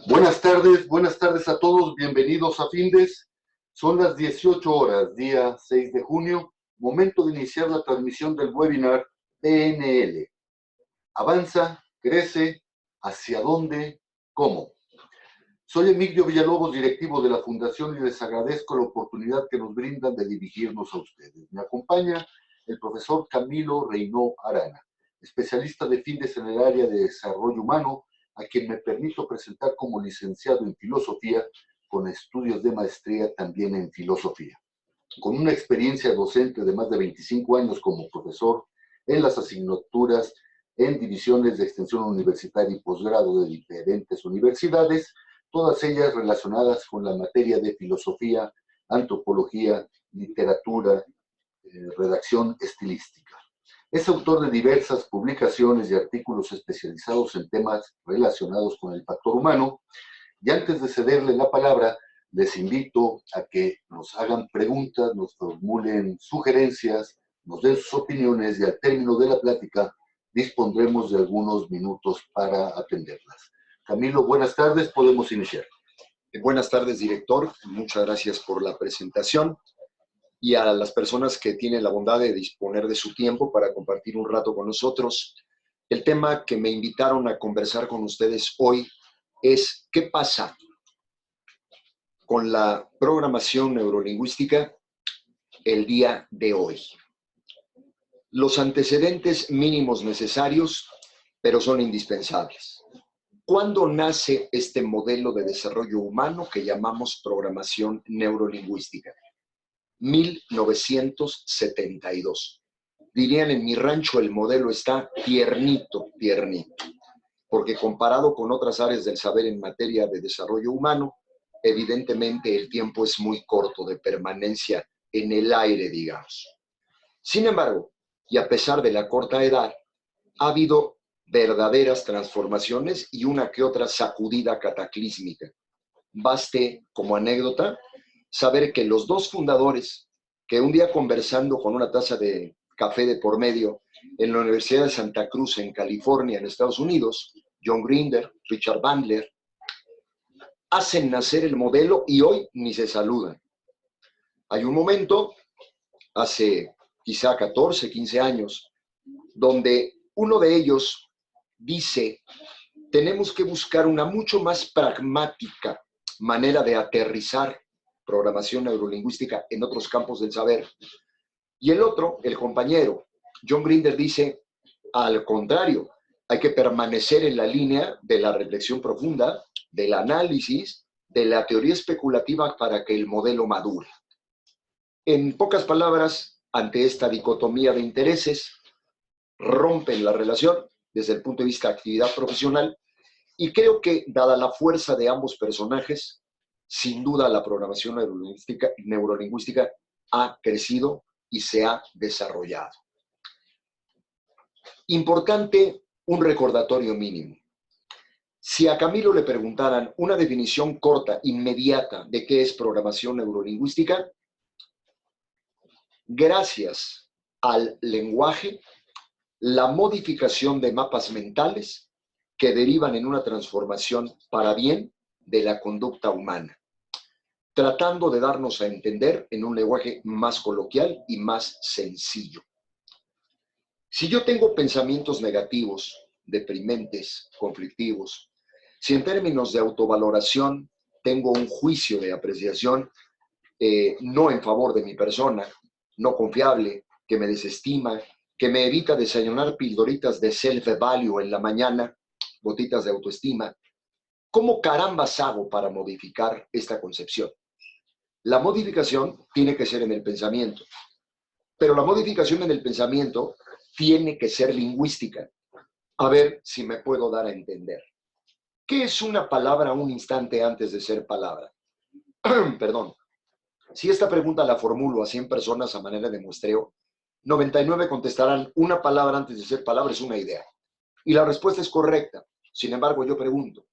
Buenas tardes a todos, bienvenidos a Findes. Son las 18 horas, día 6 de junio, momento de iniciar la transmisión del webinar PNL. Avanza, crece, ¿hacia dónde? ¿Cómo? Soy Emilio Villalobos, directivo de la Fundación, y les agradezco la oportunidad que nos brindan de dirigirnos a ustedes. Me acompaña el profesor Camilo Reynó Arana, especialista de Findes en el área de desarrollo humano, a quien me permito presentar como licenciado en filosofía, con estudios de maestría también en filosofía. Con una experiencia docente de más de 25 años como profesor en las asignaturas en divisiones de extensión universitaria y posgrado de diferentes universidades, todas ellas relacionadas con la materia de filosofía, antropología, literatura, redacción estilística. Es autor de diversas publicaciones y artículos especializados en temas relacionados con el factor humano. Y antes de cederle la palabra, les invito a que nos hagan preguntas, nos formulen sugerencias, nos den sus opiniones y al término de la plática dispondremos de algunos minutos para atenderlas. Camilo, buenas tardes, podemos iniciar. Buenas tardes, director. Muchas gracias por la presentación. Y a las personas que tienen la bondad de disponer de su tiempo para compartir un rato con nosotros. El tema que me invitaron a conversar con ustedes hoy es ¿qué pasa con la programación neurolingüística el día de hoy? Los antecedentes mínimos necesarios, pero son indispensables. ¿Cuándo nace este modelo de desarrollo humano que llamamos programación neurolingüística? 1972. Dirían en mi rancho el modelo está tiernito, porque comparado con otras áreas del saber en materia de desarrollo humano, evidentemente el tiempo es muy corto de permanencia en el aire, digamos. Sin embargo, y a pesar de la corta edad, ha habido verdaderas transformaciones y una que otra sacudida cataclísmica. Baste como anécdota saber que los dos fundadores, que un día conversando con una taza de café de por medio en la Universidad de Santa Cruz en California, en Estados Unidos, John Grinder, Richard Bandler, hacen nacer el modelo y hoy ni se saludan. Hay un momento, hace quizá 14, 15 años, donde uno de ellos dice, tenemos que buscar una mucho más pragmática manera de aterrizar programación neurolingüística en otros campos del saber. Y el otro, el compañero, John Grinder, dice, al contrario, hay que permanecer en la línea de la reflexión profunda, del análisis, de la teoría especulativa para que el modelo madure. En pocas palabras, ante esta dicotomía de intereses, rompen la relación desde el punto de vista de actividad profesional y creo que, dada la fuerza de ambos personajes, sin duda la programación neurolingüística ha crecido y se ha desarrollado. Importante, un recordatorio mínimo. Si a Camilo le preguntaran una definición corta, inmediata, de qué es programación neurolingüística, gracias al lenguaje, la modificación de mapas mentales que derivan en una transformación para bien de la conducta humana, tratando de darnos a entender en un lenguaje más coloquial y más sencillo. Si yo tengo pensamientos negativos, deprimentes, conflictivos, si en términos de autovaloración tengo un juicio de apreciación no en favor de mi persona, no confiable, que me desestima, que me evita desayunar pildoritas de self-value en la mañana, gotitas de autoestima, ¿cómo carambas hago para modificar esta concepción? La modificación tiene que ser en el pensamiento, pero la modificación en el pensamiento tiene que ser lingüística. A ver si me puedo dar a entender. ¿Qué es una palabra un instante antes de ser palabra? Perdón. Si esta pregunta la formulo a 100 personas a manera de muestreo, 99 contestarán una palabra antes de ser palabra es una idea. Y la respuesta es correcta. Sin embargo, yo pregunto,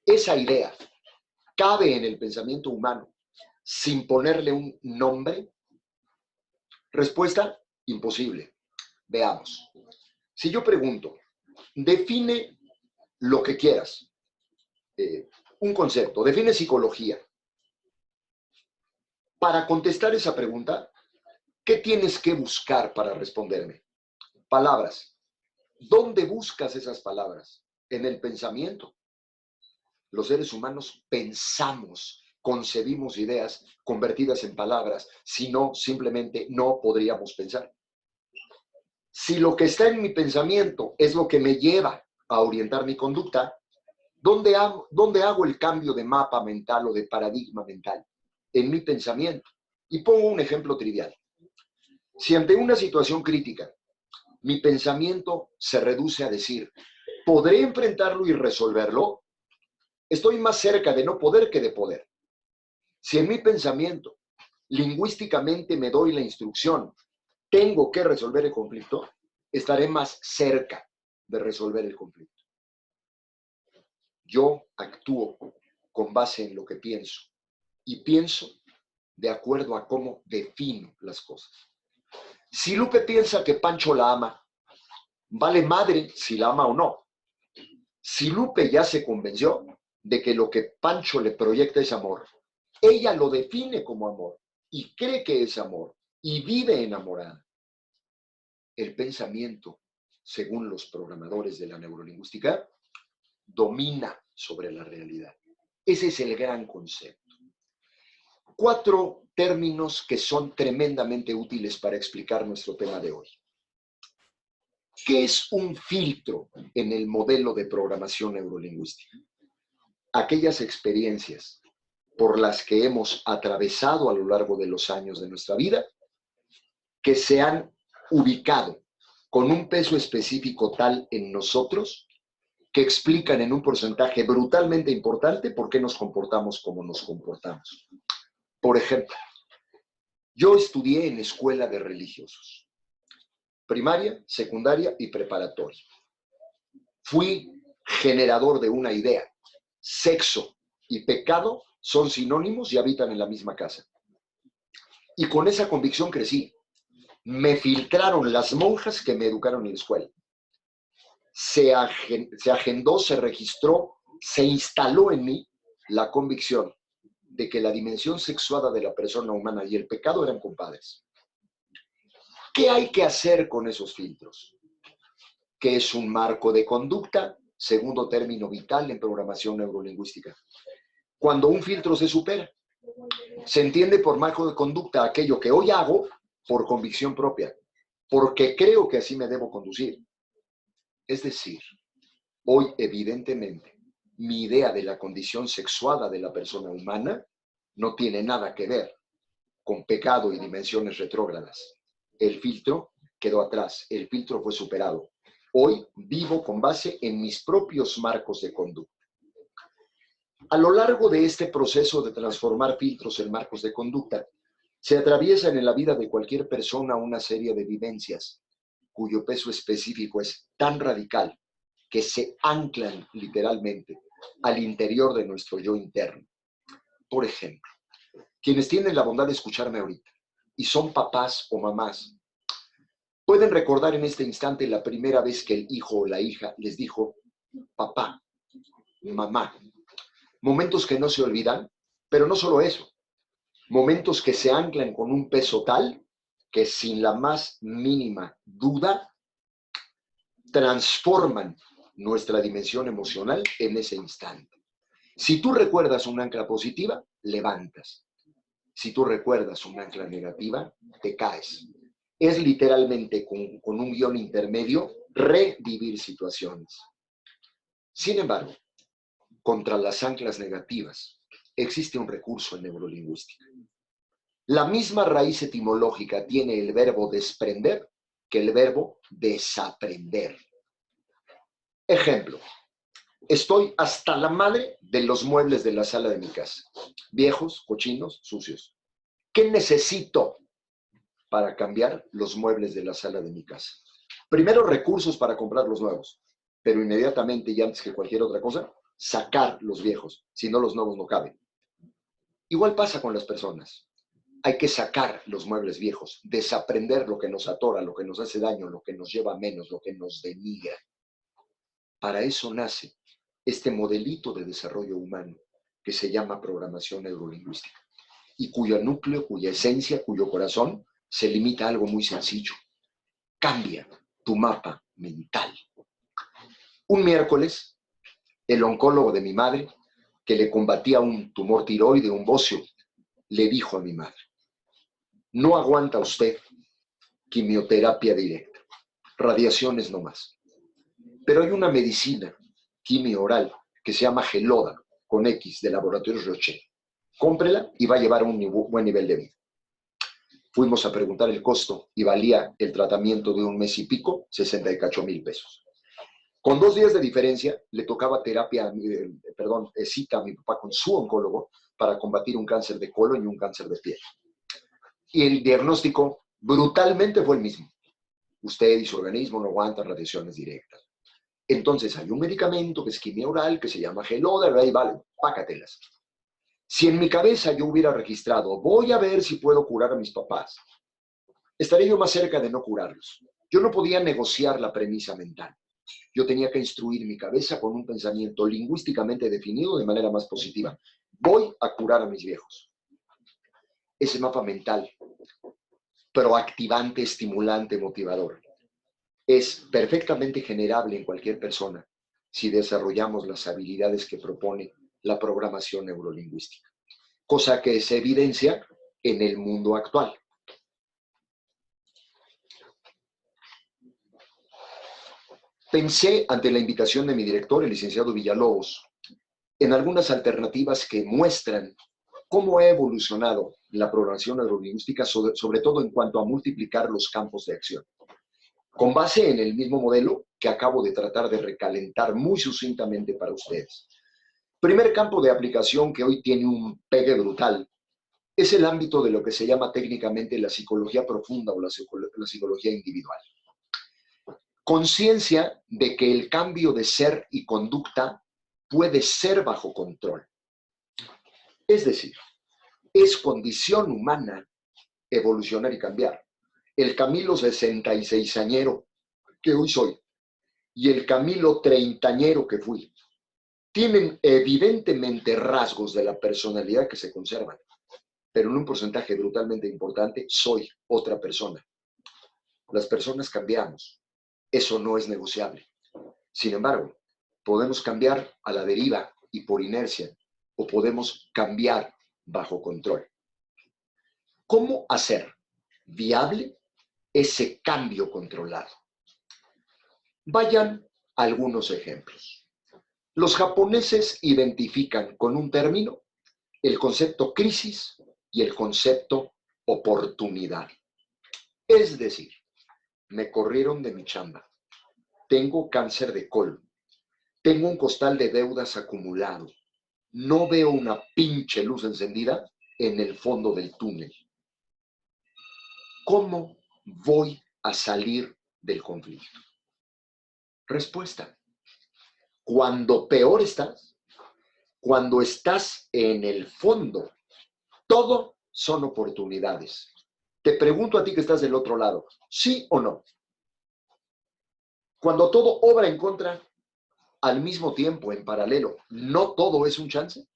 ¿esa idea cabe en el pensamiento humano sin ponerle un nombre? Respuesta, imposible. Veamos. Si yo pregunto, define lo que quieras, un concepto, define psicología. Para contestar esa pregunta, ¿qué tienes que buscar para responderme? Palabras. ¿Dónde buscas esas palabras? En el pensamiento. Los seres humanos pensamos, concebimos ideas convertidas en palabras, si no, simplemente no podríamos pensar. Si lo que está en mi pensamiento es lo que me lleva a orientar mi conducta, ¿dónde hago el cambio de mapa mental o de paradigma mental? En mi pensamiento. Y pongo un ejemplo trivial. Si ante una situación crítica, mi pensamiento se reduce a decir, ¿podré enfrentarlo y resolverlo? Estoy más cerca de no poder que de poder. Si en mi pensamiento, lingüísticamente me doy la instrucción, tengo que resolver el conflicto, estaré más cerca de resolver el conflicto. Yo actúo con base en lo que pienso y pienso de acuerdo a cómo defino las cosas. Si Lupe piensa que Pancho la ama, vale madre si la ama o no. Si Lupe ya se convenció de que lo que Pancho le proyecta es amor, ella lo define como amor y cree que es amor y vive enamorada. El pensamiento, según los programadores de la neurolingüística, domina sobre la realidad. Ese es el gran concepto. 4 términos que son tremendamente útiles para explicar nuestro tema de hoy. ¿Qué es un filtro en el modelo de programación neurolingüística? Aquellas experiencias por las que hemos atravesado a lo largo de los años de nuestra vida, que se han ubicado con un peso específico tal en nosotros, que explican en un porcentaje brutalmente importante por qué nos comportamos como nos comportamos. Por ejemplo, yo estudié en escuela de religiosos, primaria, secundaria y preparatoria. Fui generador de una idea. Sexo y pecado son sinónimos y habitan en la misma casa. Y con esa convicción crecí. Me filtraron las monjas que me educaron en la escuela. Se agendó, se registró, se instaló en mí la convicción de que la dimensión sexuada de la persona humana y el pecado eran compadres. ¿Qué hay que hacer con esos filtros? ¿Qué es un marco de conducta? Segundo término vital en programación neurolingüística. Cuando un filtro se supera, se entiende por marco de conducta aquello que hoy hago por convicción propia, porque creo que así me debo conducir. Es decir, hoy evidentemente mi idea de la condición sexuada de la persona humana no tiene nada que ver con pecado y dimensiones retrógradas. El filtro quedó atrás, el filtro fue superado. Hoy vivo con base en mis propios marcos de conducta. A lo largo de este proceso de transformar filtros en marcos de conducta, se atraviesan en la vida de cualquier persona una serie de vivencias cuyo peso específico es tan radical que se anclan literalmente al interior de nuestro yo interno. Por ejemplo, quienes tienen la bondad de escucharme ahorita y son papás o mamás, pueden recordar en este instante la primera vez que el hijo o la hija les dijo, papá, mamá. Momentos que no se olvidan, pero no solo eso, momentos que se anclan con un peso tal que sin la más mínima duda transforman nuestra dimensión emocional en ese instante. Si tú recuerdas un ancla positiva, levantas. Si tú recuerdas un ancla negativa, te caes. Es literalmente con un guión intermedio revivir situaciones. Sin embargo, contra las anclas negativas existe un recurso en neurolingüística. La misma raíz etimológica tiene el verbo desprender que el verbo desaprender. Ejemplo, estoy hasta la madre de los muebles de la sala de mi casa. Viejos, cochinos, sucios. ¿Qué necesito para cambiar los muebles de la sala de mi casa? Primero, recursos para comprar los nuevos, pero inmediatamente y antes que cualquier otra cosa, sacar los viejos, si no los nuevos no caben. Igual pasa con las personas. Hay que sacar los muebles viejos, desaprender lo que nos atora, lo que nos hace daño, lo que nos lleva a menos, lo que nos denigra. Para eso nace este modelito de desarrollo humano que se llama programación neurolingüística y cuyo núcleo, cuya esencia, cuyo corazón se limita a algo muy sencillo. Cambia tu mapa mental. Un miércoles, el oncólogo de mi madre, que le combatía un tumor tiroide, un bocio, le dijo a mi madre: no aguanta usted quimioterapia directa, radiaciones no más. Pero hay una medicina quimio oral que se llama Geloda, con X, de Laboratorios Roche. Cómprela y va a llevar un buen nivel de vida. Fuimos a preguntar el costo y valía el tratamiento de un mes y pico, 68,000 pesos. Con 2 días de diferencia, le tocaba cita a mi papá con su oncólogo para combatir un cáncer de colon y un cáncer de piel. Y el diagnóstico brutalmente fue el mismo. Usted y su organismo no aguantan radiaciones directas. Entonces hay un medicamento que es quimio oral, que se llama Geloda, ahí vale, pácatelas. Si en mi cabeza yo hubiera registrado, voy a ver si puedo curar a mis papás, estaría yo más cerca de no curarlos. Yo no podía negociar la premisa mental. Yo tenía que instruir mi cabeza con un pensamiento lingüísticamente definido de manera más positiva. Voy a curar a mis viejos. Ese mapa mental, proactivante, estimulante, motivador, es perfectamente generable en cualquier persona si desarrollamos las habilidades que propone la programación neurolingüística, cosa que se evidencia en el mundo actual. Pensé, ante la invitación de mi director, el licenciado Villalobos, en algunas alternativas que muestran cómo ha evolucionado la programación neurolingüística, sobre todo en cuanto a multiplicar los campos de acción, con base en el mismo modelo que acabo de tratar de recalentar muy sucintamente para ustedes. Primer campo de aplicación que hoy tiene un pegue brutal es el ámbito de lo que se llama técnicamente la psicología profunda o la psicología individual. Conciencia de que el cambio de ser y conducta puede ser bajo control. Es decir, es condición humana evolucionar y cambiar. El Camilo 66añero que hoy soy y el Camilo 30añero que fui tienen evidentemente rasgos de la personalidad que se conservan, pero en un porcentaje brutalmente importante soy otra persona. Las personas cambiamos, eso no es negociable. Sin embargo, podemos cambiar a la deriva y por inercia, o podemos cambiar bajo control. ¿Cómo hacer viable ese cambio controlado? Vayan algunos ejemplos. Los japoneses identifican con un término el concepto crisis y el concepto oportunidad. Es decir, me corrieron de mi chamba, tengo cáncer de colon, tengo un costal de deudas acumulado, no veo una pinche luz encendida en el fondo del túnel. ¿Cómo voy a salir del conflicto? Respuesta: cuando peor estás, cuando estás en el fondo, todo son oportunidades. Te pregunto a ti que estás del otro lado, ¿sí o no? Cuando todo obra en contra, al mismo tiempo, en paralelo, ¿no todo es un chance?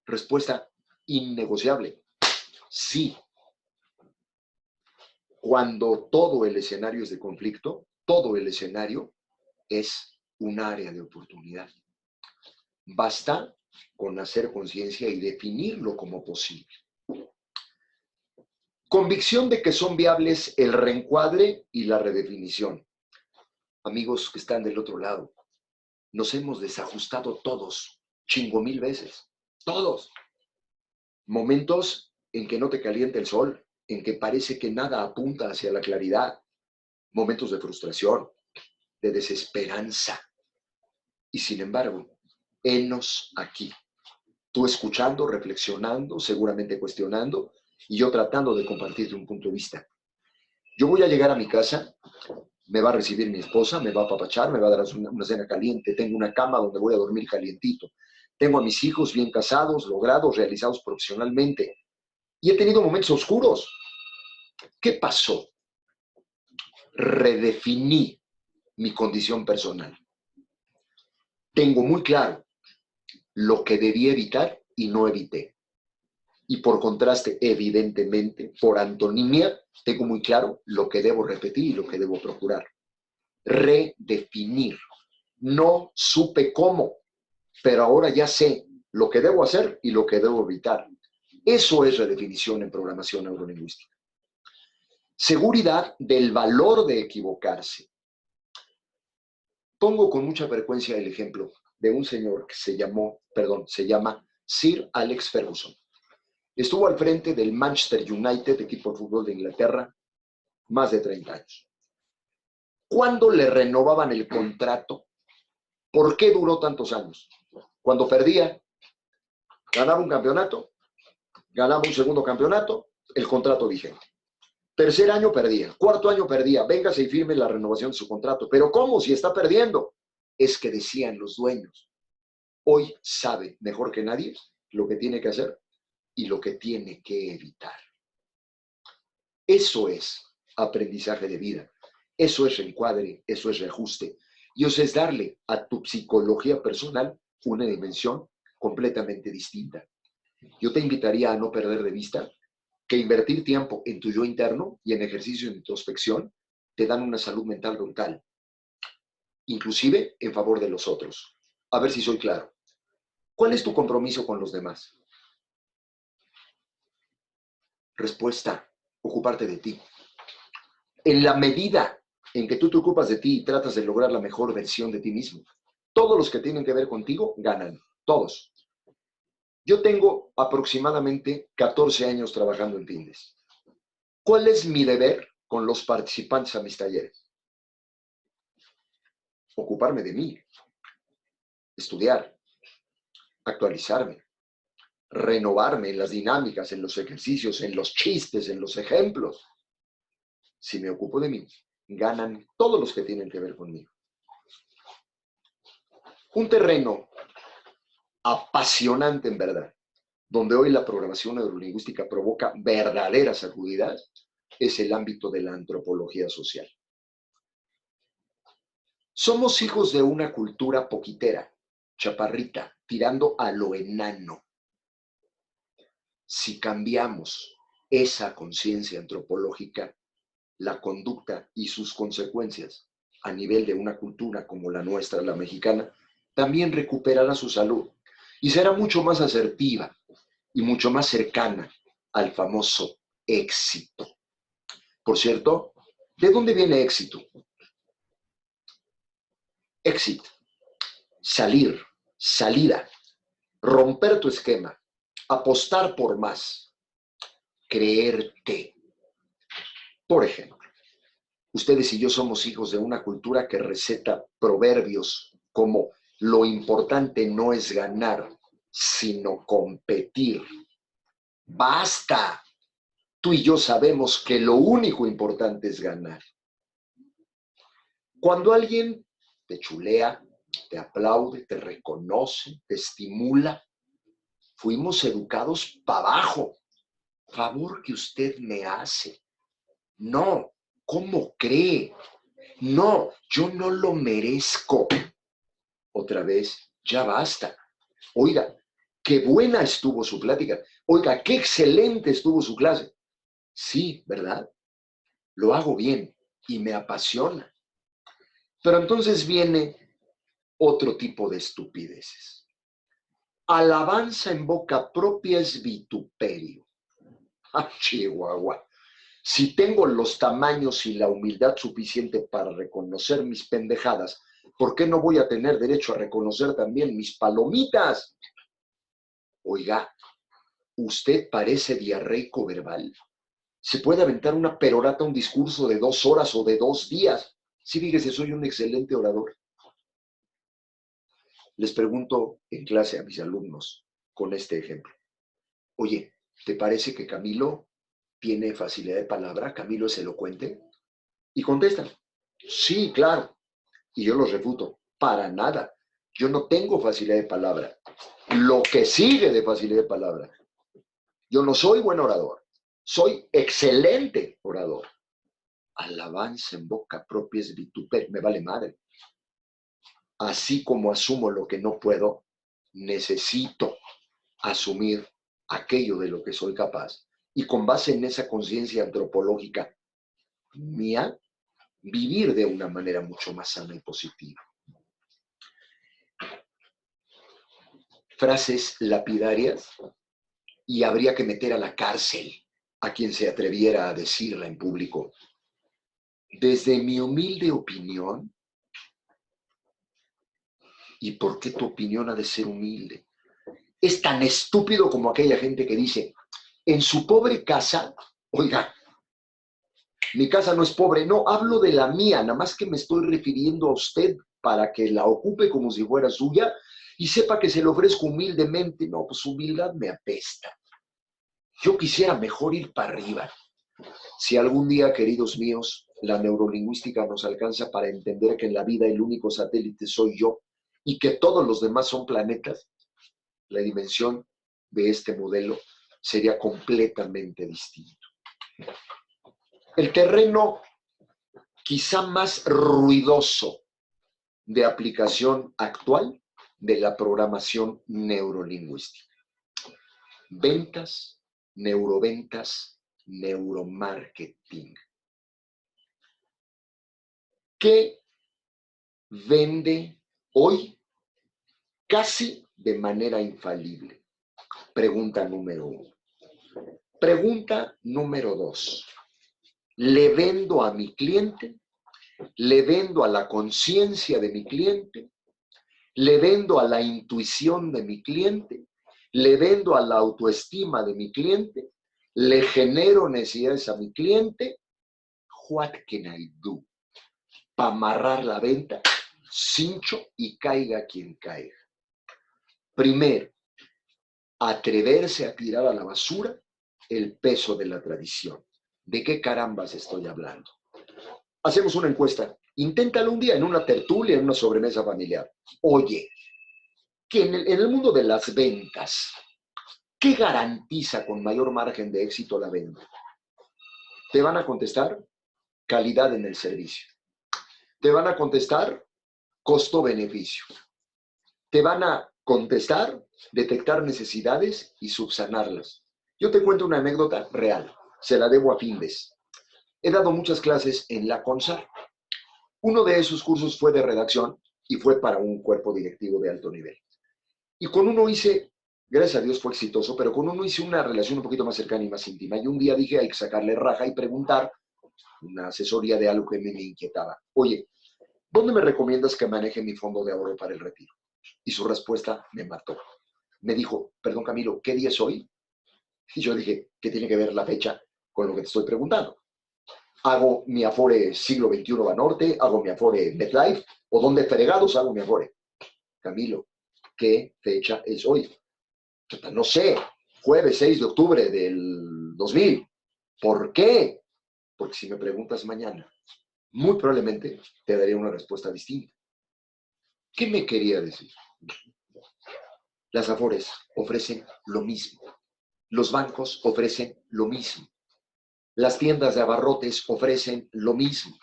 Respuesta innegociable: sí. Cuando todo el escenario es de conflicto, todo el escenario es un área de oportunidad. Basta con hacer conciencia y definirlo como posible. Convicción de que son viables el reencuadre y la redefinición. Amigos que están del otro lado, nos hemos desajustado todos, 5,000 veces, todos. Momentos en que no te calienta el sol, en que parece que nada apunta hacia la claridad, momentos de frustración, de desesperanza. Y sin embargo, henos aquí. Tú escuchando, reflexionando, seguramente cuestionando, y yo tratando de compartirte un punto de vista. Yo voy a llegar a mi casa, me va a recibir mi esposa, me va a apapachar, me va a dar una cena caliente, tengo una cama donde voy a dormir calientito. Tengo a mis hijos bien casados, logrados, realizados profesionalmente. Y he tenido momentos oscuros. ¿Qué pasó? Redefiní mi condición personal. Tengo muy claro lo que debía evitar y no evité. Y por contraste, evidentemente, por antonimia, tengo muy claro lo que debo repetir y lo que debo procurar. Redefinir. No supe cómo, pero ahora ya sé lo que debo hacer y lo que debo evitar. Eso es redefinición en programación neurolingüística. Seguridad del valor de equivocarse. Pongo con mucha frecuencia el ejemplo de un señor que se llama Sir Alex Ferguson. Estuvo al frente del Manchester United, equipo de fútbol de Inglaterra, más de 30 años. ¿Cuándo le renovaban el contrato? ¿Por qué duró tantos años? Cuando perdía, ganaba un campeonato, ganaba un segundo campeonato, el contrato vigente. Tercer año perdía, cuarto año perdía, véngase y firme la renovación de su contrato. ¿Pero cómo? Si está perdiendo. Es que decían los dueños. Hoy sabe mejor que nadie lo que tiene que hacer y lo que tiene que evitar. Eso es aprendizaje de vida. Eso es reencuadre, eso es reajuste. Y eso es darle a tu psicología personal una dimensión completamente distinta. Yo te invitaría a no perder de vista que invertir tiempo en tu yo interno y en ejercicio de introspección te dan una salud mental brutal, inclusive en favor de los otros. A ver si soy claro. ¿Cuál es tu compromiso con los demás? Respuesta, ocuparte de ti. En la medida en que tú te ocupas de ti y tratas de lograr la mejor versión de ti mismo, todos los que tienen que ver contigo ganan, todos. Yo tengo aproximadamente 14 años trabajando en Tindes. ¿Cuál es mi deber con los participantes a mis talleres? Ocuparme de mí, estudiar, actualizarme, renovarme en las dinámicas, en los ejercicios, en los chistes, en los ejemplos. Si me ocupo de mí, ganan todos los que tienen que ver conmigo. Un terreno apasionante en verdad, donde hoy la programación neurolingüística provoca verdaderas sacudidas, es el ámbito de la antropología social. Somos hijos de una cultura poquitera, chaparrita, tirando a lo enano. Si cambiamos esa conciencia antropológica, la conducta y sus consecuencias a nivel de una cultura como la nuestra, la mexicana, también recuperará su salud y será mucho más asertiva y mucho más cercana al famoso éxito. Por cierto, ¿de dónde viene éxito? Exit, salir, salida, romper tu esquema, apostar por más, creerte. Por ejemplo, ustedes y yo somos hijos de una cultura que receta proverbios como lo importante no es ganar, sino competir. ¡Basta! Tú y yo sabemos que lo único importante es ganar. Cuando alguien te chulea, te aplaude, te reconoce, te estimula, fuimos educados para abajo. Favor que usted me hace. No, ¿cómo cree? No, yo no lo merezco. Otra vez, ya basta. Oiga, qué buena estuvo su plática. Oiga, qué excelente estuvo su clase. Sí, ¿verdad? Lo hago bien y me apasiona. Pero entonces viene otro tipo de estupideces. Alabanza en boca propia es vituperio. ¡Ah, Chihuahua! Si tengo los tamaños y la humildad suficiente para reconocer mis pendejadas, ¿por qué no voy a tener derecho a reconocer también mis palomitas? Oiga, usted parece diarreico verbal. Se puede aventar una perorata, un discurso de 2 horas o de 2 días. Sí, fíjese, soy un excelente orador. Les pregunto en clase a mis alumnos con este ejemplo. Oye, ¿te parece que Camilo tiene facilidad de palabra? ¿Camilo es elocuente? Y contestan, sí, claro. Y yo los refuto, para nada. Yo no tengo facilidad de palabra. Lo que sigue de facilidad de palabra. Yo no soy buen orador. Soy excelente orador. Alabanza en boca propia es vituperio. Me vale madre. Así como asumo lo que no puedo necesito asumir aquello de lo que soy capaz y con base en esa conciencia antropológica mía, vivir de una manera mucho más sana y positiva. Frases lapidarias y habría que meter a la cárcel a quien se atreviera a decirla en público. Desde mi humilde opinión, ¿y por qué tu opinión ha de ser humilde? Es tan estúpido como aquella gente que dice, en su pobre casa, oiga, mi casa no es pobre, no, hablo de la mía, nada más que me estoy refiriendo a usted para que la ocupe como si fuera suya y sepa que se le ofrezco humildemente. No, pues humildad me apesta. Yo quisiera mejor ir para arriba. Si algún día, queridos míos, la neurolingüística nos alcanza para entender que en la vida el único satélite soy yo y que todos los demás son planetas, la dimensión de este modelo sería completamente distinto. El terreno quizá más ruidoso de aplicación actual de la programación neurolingüística. Ventas, neuroventas, neuromarketing. ¿Qué vende hoy casi de manera infalible? Pregunta número 1. Pregunta número 2. ¿Le vendo a mi cliente? ¿Le vendo a la conciencia de mi cliente? ¿Le vendo a la intuición de mi cliente? ¿Le vendo a la autoestima de mi cliente? ¿Le genero necesidades a mi cliente? What can I do? Para amarrar la venta, cincho y caiga quien caiga. Primero, atreverse a tirar a la basura el peso de la tradición. ¿De qué carambas estoy hablando? Hacemos una encuesta. Inténtalo un día en una tertulia, en una sobremesa familiar. Oye, que en el mundo de las ventas, ¿qué garantiza con mayor margen de éxito la venta? Te van a contestar calidad en el servicio. Te van a contestar costo-beneficio. Te van a contestar detectar necesidades y subsanarlas. Yo te cuento una anécdota real. Se la debo a Findes. He dado muchas clases en la CONSAR. Uno de esos cursos fue de redacción y fue para un cuerpo directivo de alto nivel. Y con uno hice, gracias a Dios fue exitoso, pero con uno hice una relación un poquito más cercana y más íntima. Y un día dije, hay que sacarle raja y preguntar una asesoría de algo que me inquietaba. Oye, ¿dónde me recomiendas que maneje mi fondo de ahorro para el retiro? Y su respuesta me mató. Me dijo, perdón Camilo, ¿qué día es hoy? Y yo dije, ¿qué tiene que ver la fecha con lo que te estoy preguntando? ¿Hago mi Afore siglo XXI Banorte? ¿Hago mi Afore MetLife? ¿O dónde fregados hago mi Afore? Camilo, ¿qué fecha es hoy? No sé, jueves 6 de octubre del 2000. ¿Por qué? Porque si me preguntas mañana, muy probablemente te daré una respuesta distinta. ¿Qué me quería decir? Las Afores ofrecen lo mismo. Los bancos ofrecen lo mismo. Las tiendas de abarrotes ofrecen lo mismo.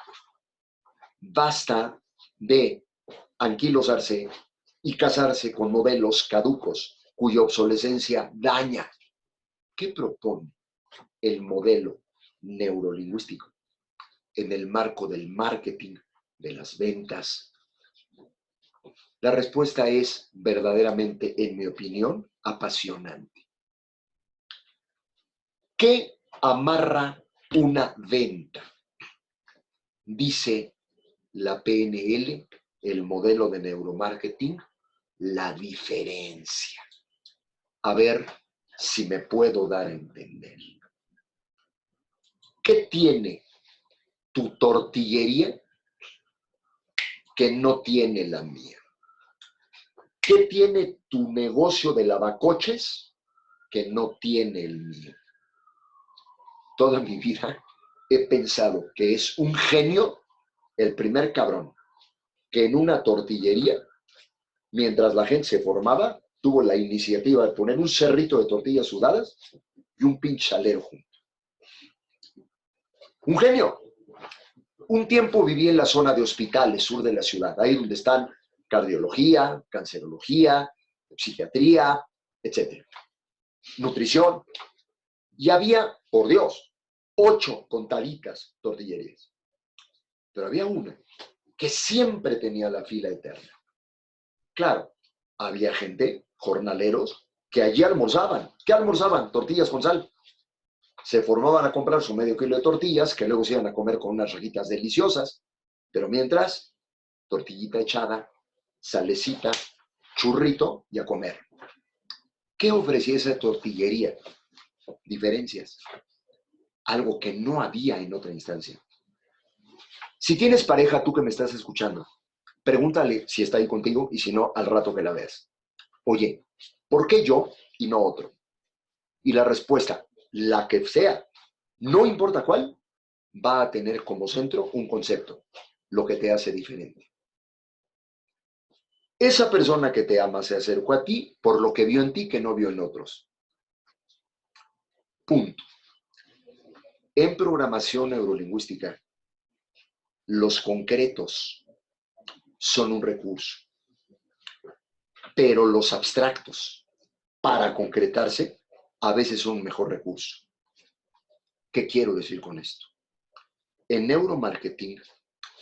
Basta de anquilosarse y casarse con modelos caducos cuya obsolescencia daña. ¿Qué propone el modelo neurolingüístico en el marco del marketing, de las ventas? La respuesta es verdaderamente, en mi opinión, apasionante. ¿Qué amarra una venta? Dice la PNL, el modelo de neuromarketing, la diferencia. A ver si me puedo dar a entender. ¿Qué tiene tu tortillería que no tiene la mía? ¿Qué tiene tu negocio de lavacoches que no tiene el mío? Toda mi vida he pensado que es un genio el primer cabrón que en una tortillería, mientras la gente se formaba, tuvo la iniciativa de poner un cerrito de tortillas sudadas y un pinche salero junto. Un genio. Un tiempo viví en la zona de hospitales, sur de la ciudad, ahí donde están cardiología, cancerología, psiquiatría, etc. Nutrición. Y había, por Dios, 8 contaditas tortillerías. Pero había una que siempre tenía la fila eterna. Claro, había gente, jornaleros, que allí almorzaban. ¿Qué almorzaban? Tortillas con sal. Se formaban a comprar su medio kilo de tortillas, que luego se iban a comer con unas rajitas deliciosas. Pero mientras, tortillita echada, salecita, churrito y a comer. ¿Qué ofrecía esa tortillería? Diferencias. Algo que no había en otra instancia. Si tienes pareja, tú que me estás escuchando, pregúntale si está ahí contigo y si no, al rato que la veas. Oye, ¿por qué yo y no otro? Y la respuesta, la que sea, no importa cuál, va a tener como centro un concepto, lo que te hace diferente. Esa persona que te ama se acercó a ti por lo que vio en ti que no vio en otros. Punto. En programación neurolingüística, los concretos son un recurso, pero los abstractos, para concretarse, a veces son un mejor recurso. ¿Qué quiero decir con esto? En neuromarketing,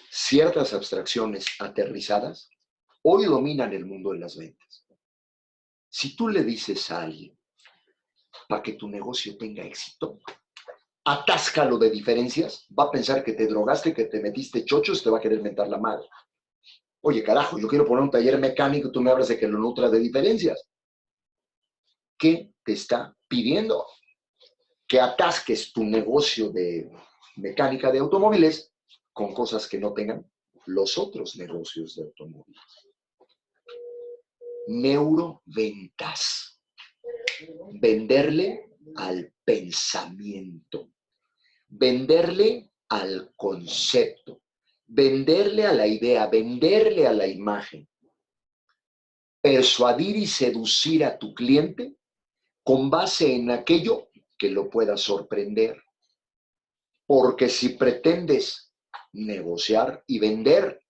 ciertas abstracciones aterrizadas hoy dominan el mundo de las ventas. Si tú le dices a alguien, para que tu negocio tenga éxito, atáscalo de diferencias, va a pensar que te drogaste, que te metiste chochos, te va a querer mentar la madre. Oye, carajo, yo quiero poner un taller mecánico y tú me hablas de que lo nutra de diferencias. ¿Qué te está pidiendo? Que atasques tu negocio de mecánica de automóviles con cosas que no tengan los otros negocios de automóviles. Neuroventas. Venderle al pensamiento. Venderle al concepto. Venderle a la idea. Venderle a la imagen. Persuadir y seducir a tu cliente con base en aquello que lo pueda sorprender. Porque si pretendes negociar y vender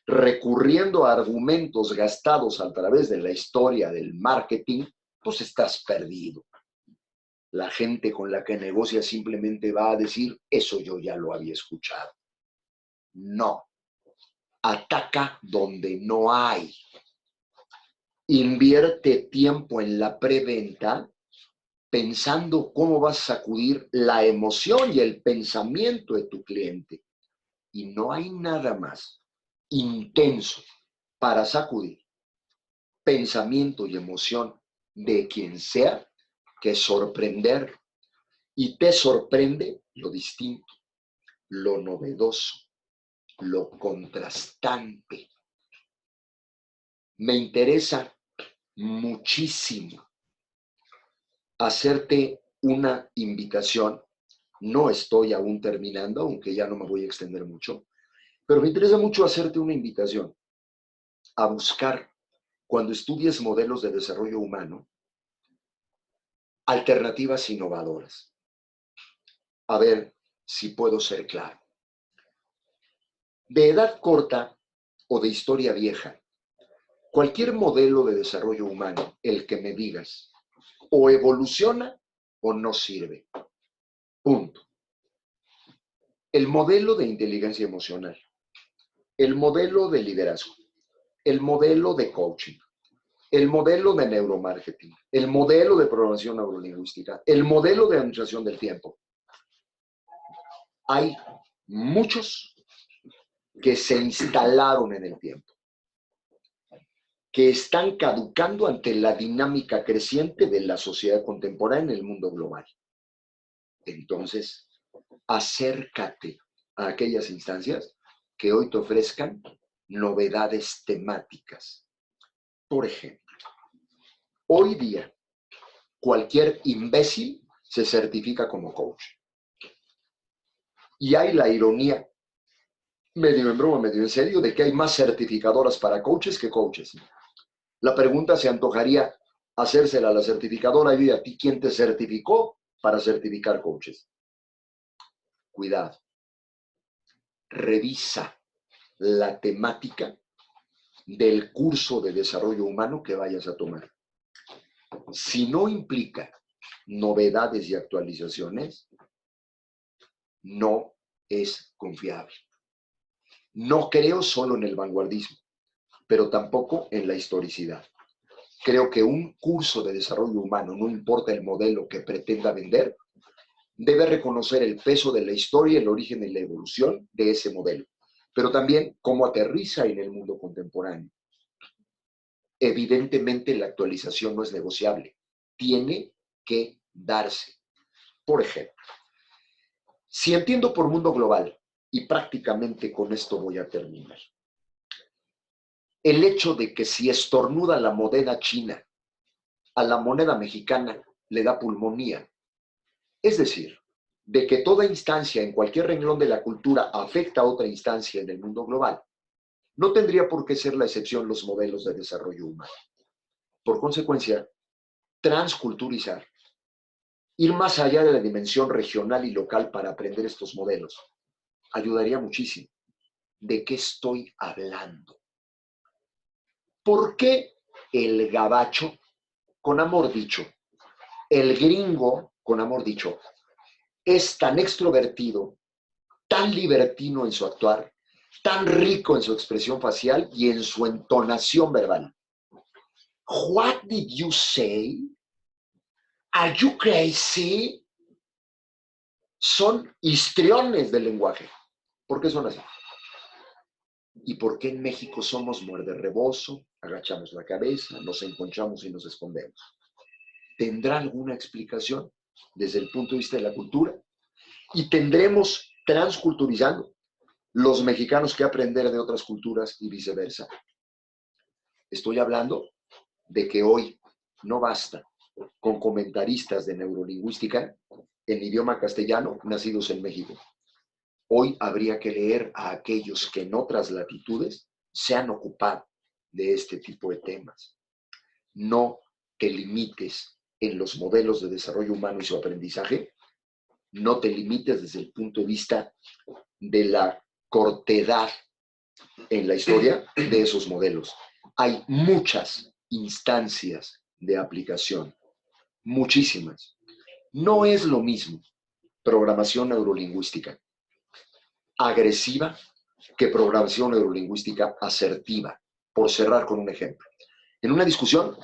recurriendo a argumentos gastados a través de la historia del marketing, pues estás perdido. La gente con la que negocia simplemente va a decir, eso yo ya lo había escuchado. No. Ataca donde no hay. Invierte tiempo en la preventa pensando cómo vas a sacudir la emoción y el pensamiento de tu cliente. Y no hay nada más intenso para sacudir pensamiento y emoción de quien sea que sorprender. Y te sorprende lo distinto, lo novedoso, lo contrastante. Me interesa muchísimo hacerte una invitación. No estoy aún terminando, aunque ya no me voy a extender mucho, pero me interesa mucho hacerte una invitación a buscar, cuando estudies modelos de desarrollo humano, alternativas innovadoras. A ver si puedo ser claro. De edad corta o de historia vieja, cualquier modelo de desarrollo humano, el que me digas, o evoluciona o no sirve. Punto. El modelo de inteligencia emocional, el modelo de liderazgo, el modelo de coaching, el modelo de neuromarketing, el modelo de programación neurolingüística, el modelo de administración del tiempo. Hay muchos que se instalaron en el tiempo, que están caducando ante la dinámica creciente de la sociedad contemporánea en el mundo global. Entonces, acércate a aquellas instancias que hoy te ofrezcan novedades temáticas. Por ejemplo, hoy día, cualquier imbécil se certifica como coach. Y hay la ironía, medio en broma, medio en serio, de que hay más certificadoras para coaches que coaches. La pregunta se antojaría hacérsela a la certificadora y a ti, ¿quién te certificó para certificar coaches? Cuidado. Revisa la temática del curso de desarrollo humano que vayas a tomar. si no implica novedades y actualizaciones, no es confiable. No creo solo en el vanguardismo, pero tampoco en la historicidad. Creo que un curso de desarrollo humano, no importa el modelo que pretenda vender, debe reconocer el peso de la historia, el origen y la evolución de ese modelo, pero también cómo aterriza en el mundo contemporáneo. Evidentemente, la actualización no es negociable, tiene que darse. Por ejemplo, si entiendo por mundo global, y prácticamente con esto voy a terminar, el hecho de que si estornuda la moneda china, a la moneda mexicana le da pulmonía, es decir, de que toda instancia en cualquier renglón de la cultura afecta a otra instancia en el mundo global, no tendría por qué ser la excepción los modelos de desarrollo humano. Por consecuencia, transculturizar, ir más allá de la dimensión regional y local para aprender estos modelos, ayudaría muchísimo. ¿De qué estoy hablando? ¿Por qué el gabacho, con amor dicho, el gringo, con amor dicho, es tan extrovertido, tan libertino en su actuar, tan rico en su expresión facial y en su entonación verbal? What did you say? Are you crazy? Son histriones del lenguaje. ¿Por qué son así? ¿Y por qué en México somos muerde rebozo, agachamos la cabeza, nos encontramos y nos escondemos? ¿Tendrá alguna explicación desde el punto de vista de la cultura? Y tendremos, transculturizando, los mexicanos que aprender de otras culturas y viceversa. Estoy hablando de que hoy no basta con comentaristas de neurolingüística en idioma castellano nacidos en México. Hoy habría que leer a aquellos que en otras latitudes se han ocupado de este tipo de temas. No te limites en los modelos de desarrollo humano y su aprendizaje. No te limites desde el punto de vista de la cortedad en la historia de esos modelos. Hay muchas instancias de aplicación, muchísimas. No es lo mismo programación neurolingüística agresiva que programación neurolingüística asertiva, por cerrar con un ejemplo. En una discusión,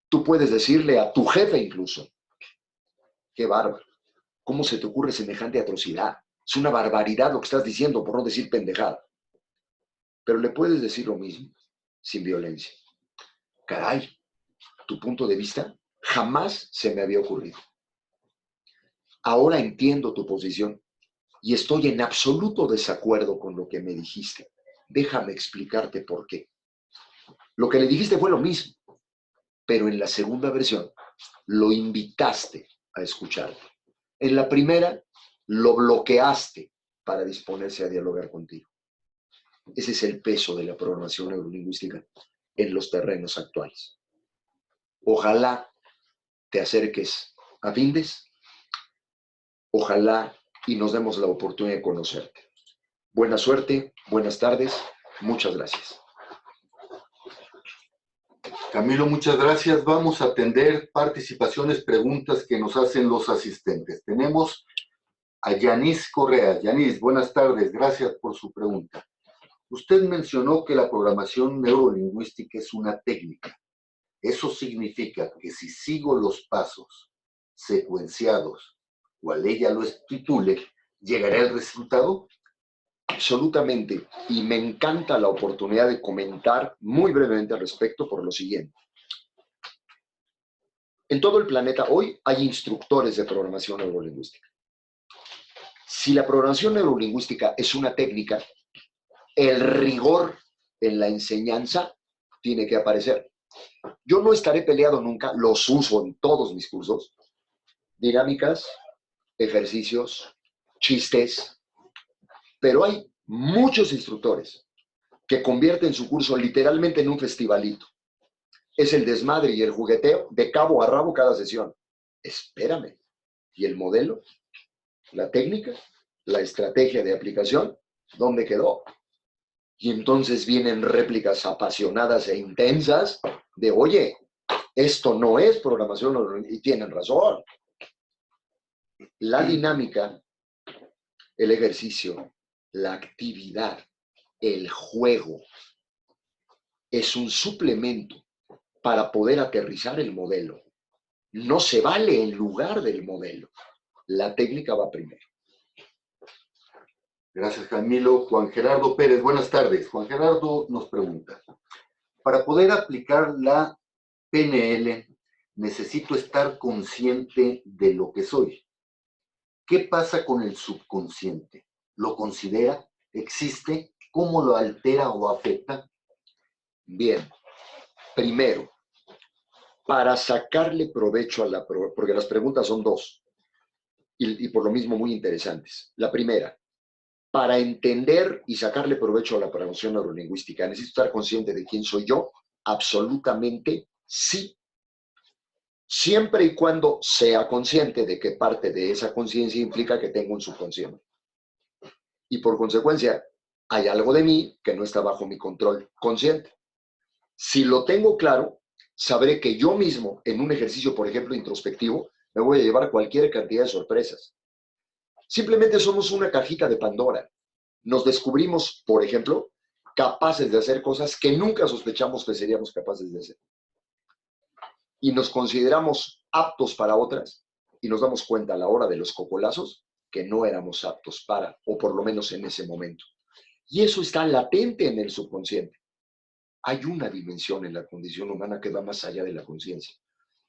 tú puedes decirle a tu jefe incluso, qué bárbaro, ¿cómo se te ocurre semejante atrocidad? Es una barbaridad lo que estás diciendo, por no decir pendejada. Pero le puedes decir lo mismo, sin violencia. Caray, tu punto de vista jamás se me había ocurrido. Ahora entiendo tu posición y estoy en absoluto desacuerdo con lo que me dijiste. Déjame explicarte por qué. Lo que le dijiste fue lo mismo, pero en la segunda versión lo invitaste a escucharte. En la primera lo bloqueaste para disponerse a dialogar contigo. Ese es el peso de la programación neurolingüística en los terrenos actuales. Ojalá te acerques a Findes, ojalá y nos demos la oportunidad de conocerte. Buena suerte, buenas tardes, muchas gracias. Camilo, muchas gracias. Vamos a atender participaciones, preguntas que nos hacen los asistentes. Tenemos a Yanis Correa. Yanis, buenas tardes, gracias por su pregunta. Usted mencionó que la programación neurolingüística es una técnica. ¿Eso significa que si sigo los pasos secuenciados, cual ella lo estipule, llegaré al resultado? Absolutamente. Y me encanta la oportunidad de comentar muy brevemente al respecto por lo siguiente. En todo el planeta hoy hay instructores de programación neurolingüística. Si la programación neurolingüística es una técnica, el rigor en la enseñanza tiene que aparecer. Yo no estaré peleado nunca, los uso en todos mis cursos, dinámicas, ejercicios, chistes, pero hay muchos instructores que convierten su curso literalmente en un festivalito. Es el desmadre y el jugueteo de cabo a rabo cada sesión. Espérame. ¿Y el modelo? ¿La técnica? ¿La estrategia de aplicación? ¿Dónde quedó? Y entonces vienen réplicas apasionadas e intensas de, oye, Esto no es programación neurolingüística, y tienen razón. La dinámica, el ejercicio, la actividad, el juego, es un suplemento para poder aterrizar el modelo. No se vale en lugar del modelo. La técnica va primero. Gracias, Camilo. Juan Gerardo Pérez, buenas tardes. Juan Gerardo nos pregunta, para poder aplicar la PNL, necesito estar consciente de lo que soy. ¿Qué pasa con el subconsciente? ¿Lo considera? ¿Existe? ¿Cómo lo altera o afecta? Bien, primero, para sacarle provecho a porque las preguntas son dos, y por lo mismo muy interesantes. La primera, para entender y sacarle provecho a la programación neurolingüística, ¿necesito estar consciente de quién soy yo? Absolutamente sí. Siempre y cuando sea consciente de que parte de esa conciencia implica que tengo un subconsciente. Y por consecuencia, hay algo de mí que no está bajo mi control consciente. Si lo tengo claro, sabré que yo mismo, en un ejercicio, por ejemplo, introspectivo, me voy a llevar cualquier cantidad de sorpresas. Simplemente somos una cajita de Pandora. Nos descubrimos, por ejemplo, capaces de hacer cosas que nunca sospechamos que seríamos capaces de hacer. Y nos consideramos aptos para otras y nos damos cuenta a la hora de los cocolazos que no éramos aptos para, o por lo menos en ese momento. Y eso está latente en el subconsciente. Hay una dimensión en la condición humana que va más allá de la conciencia.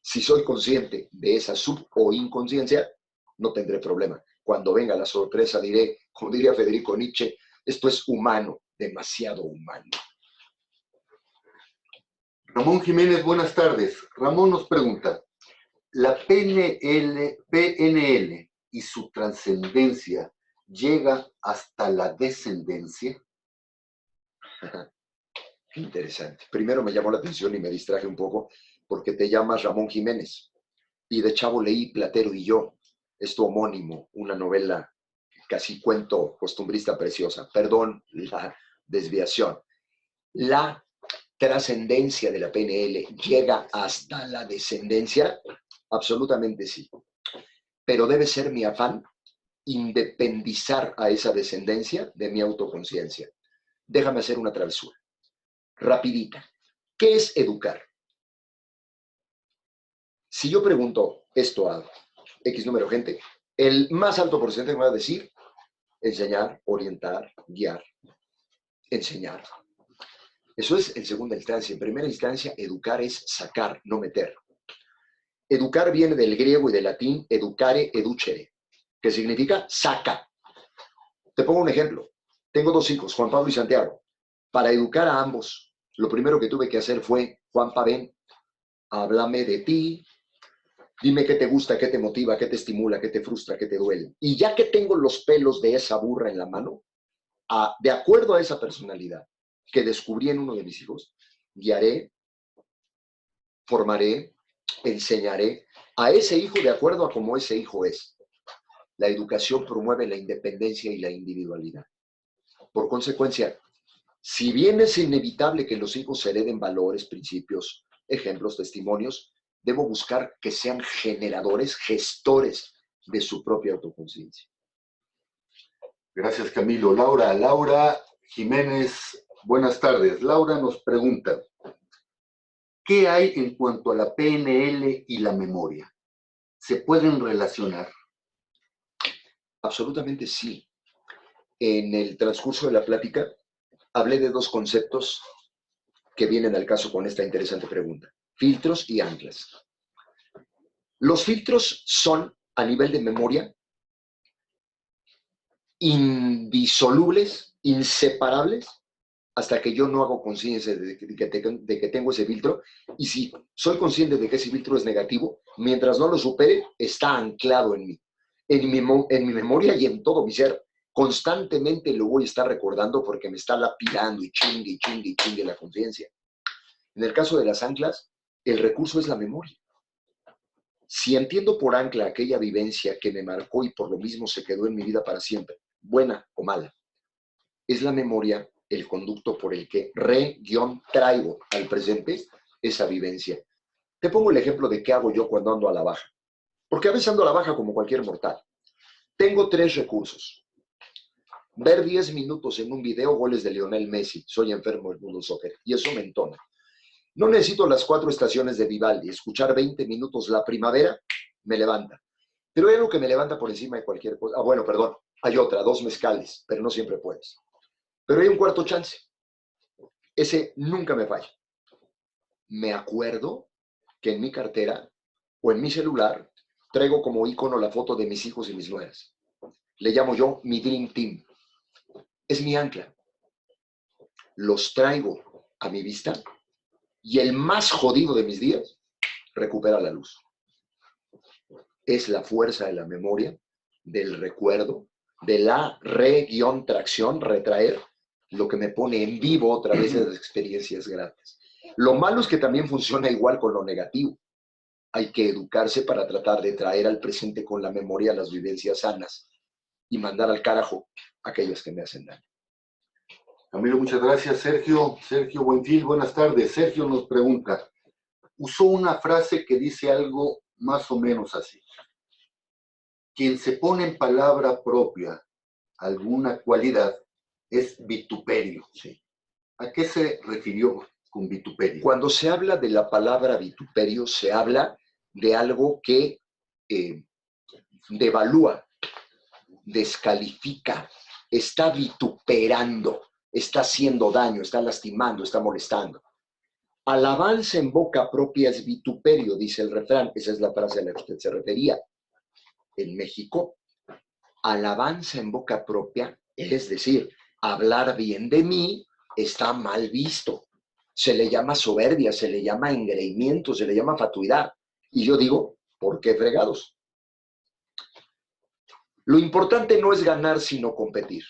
Si soy consciente de esa sub o inconsciencia, no tendré problema. Cuando venga la sorpresa diré, como diría Federico Nietzsche, esto es humano, demasiado humano. Ramón Jiménez, buenas tardes. Ramón nos pregunta, ¿la PNL y su trascendencia llega hasta la descendencia? Qué interesante. Primero me llamó la atención y me distraje un poco porque te llamas Ramón Jiménez. Y de chavo leí Platero y yo, es tu homónimo, una novela casi cuento costumbrista preciosa. Perdón la desviación. La trascendencia de la PNL llega hasta la descendencia, absolutamente sí. Pero debe ser mi afán independizar a esa descendencia de mi autoconciencia. Déjame hacer una travesura, rapidita. ¿Qué es educar? Si yo pregunto esto a X número de gente, el más alto porcentaje me va a decir enseñar, orientar, guiar, enseñar. Eso es en segunda instancia. En primera instancia, educar es sacar, no meter. Educar viene del griego y del latín educare, educere, que significa saca. Te pongo un ejemplo. Tengo dos hijos, Juan Pablo y Santiago. Para educar a ambos, lo primero que tuve que hacer fue, Juanpa, ven, háblame de ti, dime qué te gusta, qué te motiva, qué te estimula, qué te frustra, qué te duele. Y ya que tengo los pelos de esa burra en la mano, de acuerdo a esa personalidad que descubrí en uno de mis hijos, guiaré, formaré, enseñaré a ese hijo de acuerdo a cómo ese hijo es. La educación promueve la independencia y la individualidad. Por consecuencia, si bien es inevitable que los hijos hereden valores, principios, ejemplos, testimonios, debo buscar que sean generadores, gestores de su propia autoconciencia. Gracias, Camilo. Laura Jiménez, buenas tardes. Laura nos pregunta, ¿qué hay en cuanto a la PNL y la memoria? ¿Se pueden relacionar? Absolutamente sí. En el transcurso de la plática hablé de dos conceptos que vienen al caso con esta interesante pregunta: filtros y anclas. Los filtros son, a nivel de memoria, indisolubles, inseparables, hasta que yo no hago conciencia de que tengo ese filtro. Y si soy consciente de que ese filtro es negativo, mientras no lo supere, está anclado en mí, en mi memoria y en todo mi ser. Constantemente lo voy a estar recordando porque me está lapidando y chingue, y chingue, y chingue la conciencia. En el caso de las anclas, el recurso es la memoria. Si entiendo por ancla aquella vivencia que me marcó y por lo mismo se quedó en mi vida para siempre, buena o mala, es la memoria el conducto por el que traigo al presente esa vivencia. Te pongo el ejemplo de qué hago yo cuando ando a la baja. Porque a veces ando a la baja como cualquier mortal. Tengo 3 recursos. Ver 10 minutos en un video goles de Lionel Messi. Soy enfermo del mundo soccer. Y eso me entona. No necesito las 4 estaciones de Vivaldi. Escuchar 20 minutos La Primavera me levanta. Pero hay algo que me levanta por encima de cualquier cosa. Ah, bueno, perdón. Hay otra, 2 mezcales, pero no siempre puedes. Pero hay un cuarto chance. Ese nunca me falla. Me acuerdo que en mi cartera o en mi celular traigo como icono la foto de mis hijos y mis nueras. Le llamo yo mi Dream Team. Es mi ancla. Los traigo a mi vista y el más jodido de mis días recupera la luz. Es la fuerza de la memoria, del recuerdo, de la re-tracción, retraer, lo que me pone en vivo otra vez esas experiencias gratas. Lo malo es que también funciona igual con lo negativo. Hay que educarse para tratar de traer al presente con la memoria las vivencias sanas y mandar al carajo aquellas que me hacen daño. Camilo, muchas gracias. Sergio Buenfil, buenas tardes. Sergio nos pregunta, usó una frase que dice algo más o menos así. Quien se pone en palabra propia alguna cualidad es vituperio. Sí. ¿A qué se refirió con vituperio? Cuando se habla de la palabra vituperio, se habla de algo que devalúa, descalifica, está vituperando, está haciendo daño, está lastimando, está molestando. Alabanza en boca propia es vituperio, dice el refrán. Esa es la frase a la que usted se refería. En México, alabanza en boca propia, es decir, hablar bien de mí, está mal visto. Se le llama soberbia, se le llama engreimiento, se le llama fatuidad. Y yo digo, ¿por qué fregados? Lo importante no es ganar, sino competir.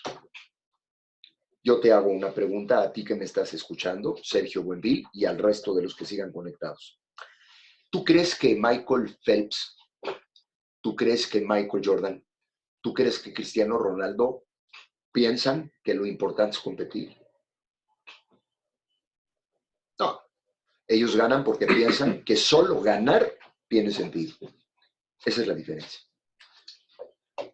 Yo te hago una pregunta a ti que me estás escuchando, Sergio Buenfil, y al resto de los que sigan conectados. ¿Tú crees que Michael Phelps, tú crees que Michael Jordan, tú crees que Cristiano Ronaldo piensan que lo importante es competir? No. Ellos ganan porque piensan que solo ganar tiene sentido. Esa es la diferencia.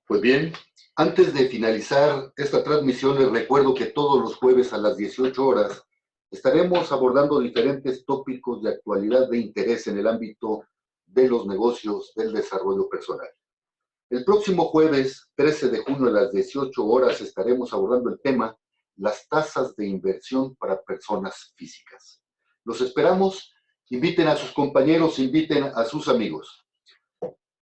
Pues bien, antes de finalizar esta transmisión, les recuerdo que todos los jueves a las 18 horas estaremos abordando diferentes tópicos de actualidad de interés en el ámbito de los negocios del desarrollo personal. El próximo jueves, 13 de junio a las 18 horas, estaremos abordando el tema las tasas de inversión para personas físicas. Los esperamos, inviten a sus compañeros, inviten a sus amigos.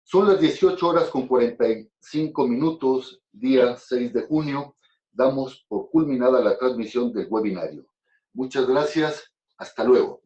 Son las 18 horas con 45 minutos, día 6 de junio. Damos por culminada la transmisión del webinario. Muchas gracias. Hasta luego.